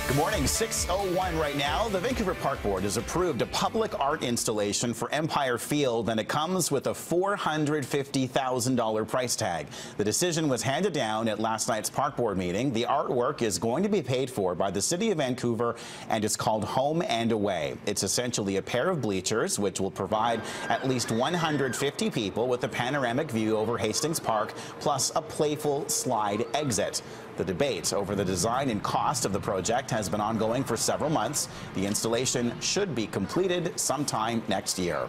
Good morning, 6:01 right now. The Vancouver Park Board has approved a public art installation for Empire Field, and it comes with a $450,000 price tag. The decision was handed down at last night's Park Board meeting. The artwork is going to be paid for by the City of Vancouver, and it's called Home and Away. It's essentially a pair of bleachers, which will provide at least 150 people with a panoramic view over Hastings Park, plus a playful slide exit. The debate over the design and cost of the project has been ongoing for several months. The installation should be completed sometime next year.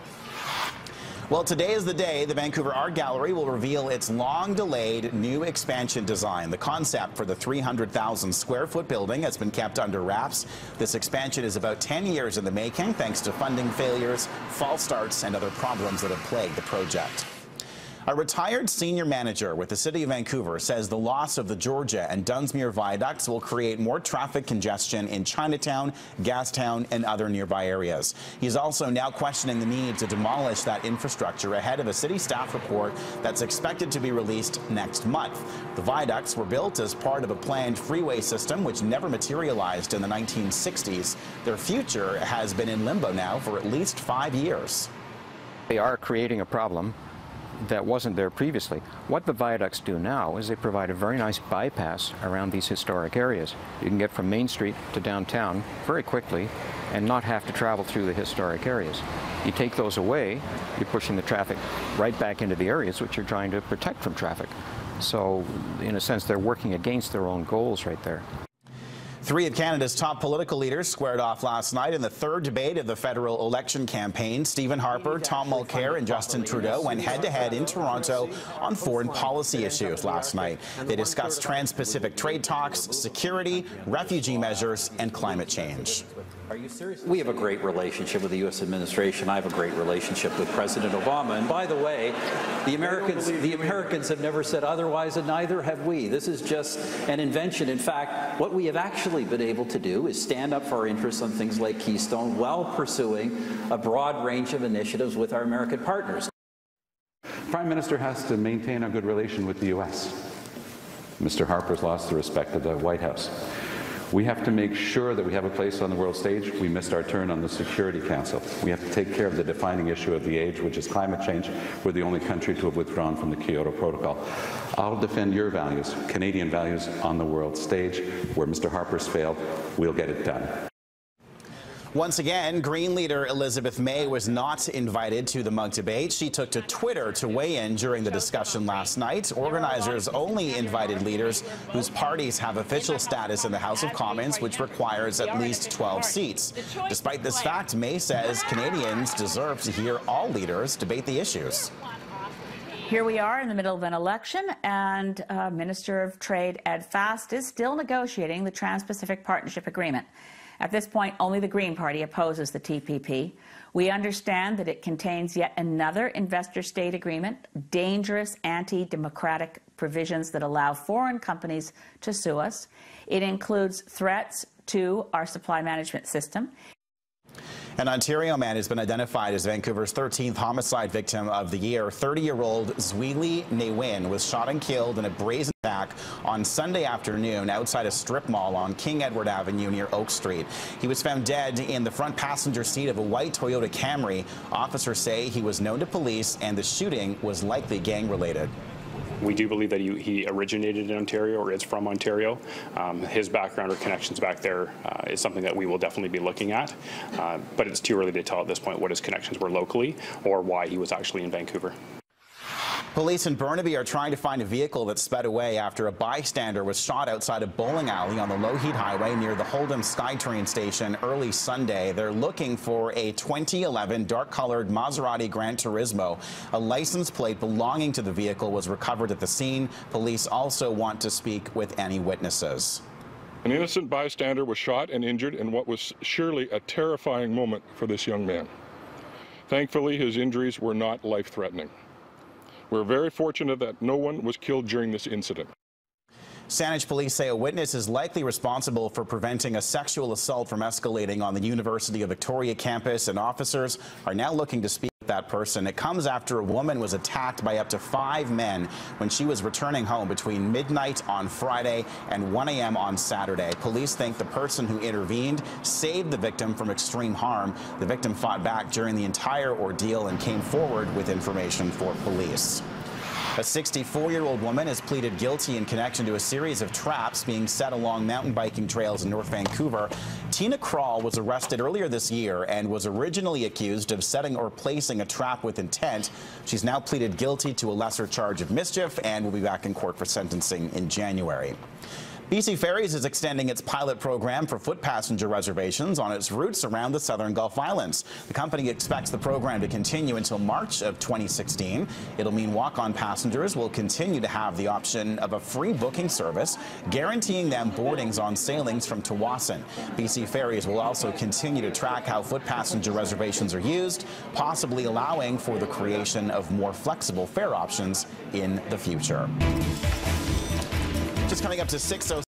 Well, today is the day the Vancouver Art Gallery will reveal its long-delayed new expansion design. The concept for the 300,000 square foot building has been kept under wraps. This expansion is about 10 years in the making, thanks to funding failures, false starts, and other problems that have plagued the project. A retired senior manager with the City of Vancouver says the loss of the Georgia and Dunsmuir viaducts will create more traffic congestion in Chinatown, Gastown, and other nearby areas. He's also now questioning the need to demolish that infrastructure ahead of a city staff report that's expected to be released next month. The viaducts were built as part of a planned freeway system which never materialized in the 1960s. Their future has been in limbo now for at least 5 years. They are creating a problem that wasn't there previously. What the viaducts do now is they provide a very nice bypass around these historic areas. You can get from Main Street to downtown very quickly and not have to travel through the historic areas. You take those away, you're pushing the traffic right back into the areas which you're trying to protect from traffic. So, in a sense, they're working against their own goals right there. Three of Canada's top political leaders squared off last night in the third debate of the federal election campaign. Stephen Harper, Tom Mulcair, and Justin Trudeau went head-to-head in Toronto on foreign policy issues last night. They discussed trans-Pacific trade talks, security, refugee measures, and climate change. Are you serious? We have a great relationship with the U.S. administration. I have a great relationship with President Obama. And by the way, the Americans have never said otherwise, and neither have we. This is just an invention. In fact, what we have actually been able to do is stand up for our interests on things like Keystone while pursuing a broad range of initiatives with our American partners. The Prime Minister has to maintain a good relation with the U.S. Mr. Harper's lost the respect of the White House. We have to make sure that we have a place on the world stage. We missed our turn on the Security Council. We have to take care of the defining issue of the age, which is climate change. We're the only country to have withdrawn from the Kyoto Protocol. I'll defend your values, Canadian values, on the world stage. Where Mr. Harper's failed, we'll get it done. Once again, Green leader Elizabeth May was not invited to the Mug debate. She took to Twitter to weigh in during the discussion last night. Organizers only invited leaders whose parties have official status in the House of Commons, which requires at least 12 seats. Despite this fact, May says Canadians deserve to hear all leaders debate the issues. Here we are in the middle of an election, and Minister of Trade Ed Fast is still negotiating the Trans-Pacific Partnership Agreement. At this point, only the Green Party opposes the TPP. We understand that it contains yet another investor-state agreement, dangerous anti-democratic provisions that allow foreign companies to sue us. It includes threats to our supply management system. An Ontario man has been identified as Vancouver's 13th homicide victim of the year. 30-year-old Zweli Nawin was shot and killed in a brazen attack on Sunday afternoon outside a strip mall on King Edward Avenue near Oak Street. He was found dead in the front passenger seat of a white Toyota Camry. Officers say he was known to police and the shooting was likely gang-related. We do believe that he originated in Ontario or is from Ontario. His background or connections back there is something that we will definitely be looking at, but it's too early to tell at this point what his connections were locally or why he was actually in Vancouver. Police in Burnaby are trying to find a vehicle that sped away after a bystander was shot outside a bowling alley on the Lougheed Highway near the Holdham SkyTrain station early Sunday. They're looking for a 2011 dark-colored Maserati Gran Turismo. A license plate belonging to the vehicle was recovered at the scene. Police also want to speak with any witnesses. An innocent bystander was shot and injured in what was surely a terrifying moment for this young man. Thankfully, his injuries were not life-threatening. We're very fortunate that no one was killed during this incident. Saanich police say a witness is likely responsible for preventing a sexual assault from escalating on the University of Victoria campus, and officers are now looking to speak with that person. It comes after a woman was attacked by up to 5 men when she was returning home between midnight on Friday and 1 a.m. on Saturday. Police think the person who intervened saved the victim from extreme harm. The victim fought back during the entire ordeal and came forward with information for police. A 64-year-old woman has pleaded guilty in connection to a series of traps being set along mountain biking trails in North Vancouver. Tina Krall was arrested earlier this year and was originally accused of setting or placing a trap with intent. She's now pleaded guilty to a lesser charge of mischief and will be back in court for sentencing in January. BC Ferries is extending its pilot program for foot passenger reservations on its routes around the southern Gulf Islands. The company expects the program to continue until March of 2016. It'll mean walk-on passengers will continue to have the option of a free booking service, guaranteeing them boardings on sailings from Tawasin. BC Ferries will also continue to track how foot passenger reservations are used, possibly allowing for the creation of more flexible fare options in the future. Just coming up to 6:06.